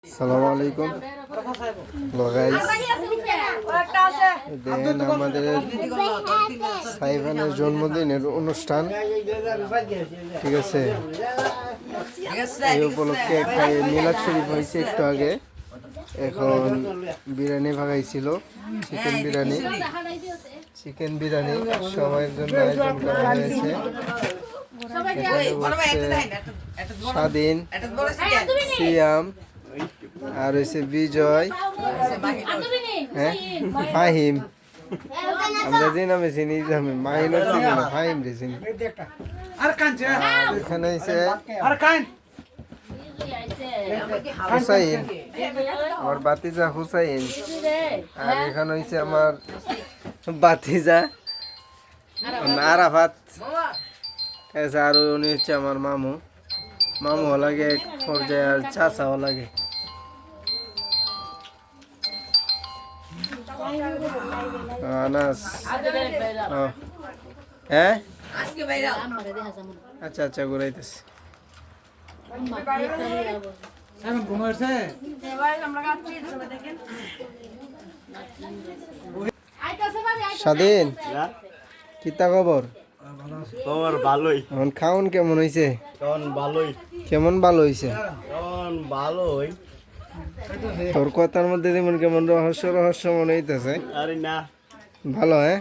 আসসালামু আলাইকুম গাইস, দেখেন আমাদের সাইফানের জন্মদিনের অনুষ্ঠান, ঠিক আছে। এই উপলক্ষে একটা মিলাদ শরীফ হয়েছে একটু আগে। এখন বিরিয়ানি ভাগাইছিল, চিকেন বিরিয়ানি সবার জন্য আয়োজন করা হয়েছে। স্বাধীন, সিয়াম আর হচ্ছে বিজয়, হ্যাঁ ফাহিম, আমরা যে নামে চিনি মাহিনুর চিনি না, ফাহিম রে চিনি। এখানে হচ্ছে হুসাইন, আমার বাতিজা হুসাইন, আর এখানে হচ্ছে আমার বাতিজা আরাফাত, আর উনি হচ্ছে আমার মামু লাগে এক পর্যায়ে, আর চাচাও লাগে। আনাস, হ্যাঁ আচ্ছা আচ্ছা ঘুরাইতেছি। স্বাধীন, কিতা খবর? খবর ভালোই। এখন খাওন কেমন হয়েছে? কেমন ভালো হয়েছে? তোর কথার মধ্যে যেমন কেমন রহস্য মনে হইতেছে। আরে না, ভালো, হ্যাঁ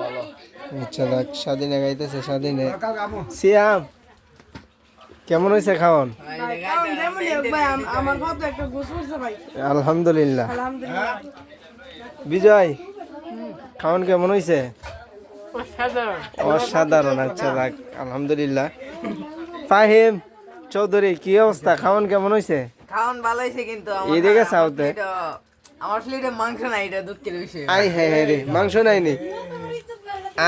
ভালো। আচ্ছা দেখ, স্বাধীনে গাইতেছে। স্বাধীনে, সিয়াম কেমন হয়েছে খাওন? আলহামদুলিল্লাহ। বিজয় খাওন কেমন হয়েছে? অসাধারণ। আচ্ছা দেখ, আলহামদুলিল্লাহ। ফাহিম চৌধুরী, কি অবস্থা? খাওন কেমন হয়েছে? খাওন ভালো হইছে, কিন্তু এদিকে সাউথে আমার প্লেটে মাংস নাই, এটা দুঃখের বিষয়। আই হ্যাঁ হ্যাঁ রে, মাংস নাইনি।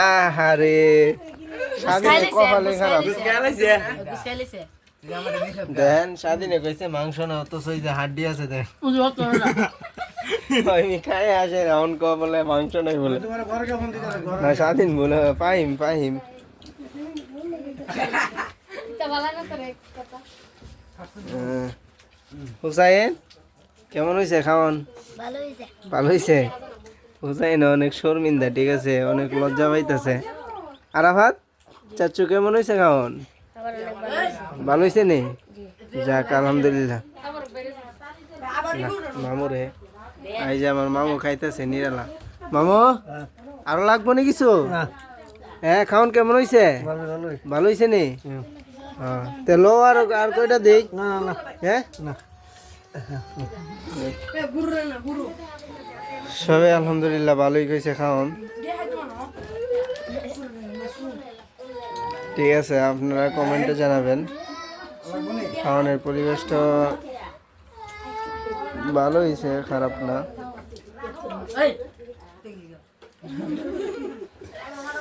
আহারে, স্বাধীনে কপালে খারাপ। দেন স্বাধীনে কইছে মাংস না, অথচ ওই যে হাড্ডি আছে দেখ, আমি খাই আসে রাউন্ড ক বলে মাংস নাই বলে না। স্বাধীন বলে পাহিম হুসাইন কেমন হয়েছে খাওয়ান? ভালো হয়েছে। হুসাইন অনেক শর্মিন্দা, ঠিক আছে, অনেক লজ্জা পাইতেছে। আরাফাত চাচু কেমন হয়েছে খাওয়ান? ভালো হয়েছে নি? যাক আলহামদুলিল্লাহ। মামুরে, এই যে আমার মামু খাইতেছে নিরালা। মামু আরো লাগবো নি কিছু? হ্যাঁ, খাওয়ান কেমন হয়েছে? ভালো হয়েছে নি? তেল আর কয়টা দিই? হ্যাঁ, সবাই আলহামদুলিল্লাহ ভালোই খাইছে খাওয়ান। ঠিক আছে, আপনারা কমেন্টে জানাবেন। খাওয়ানোর পরিবেশটা ভালো হয়েছে, খারাপ না।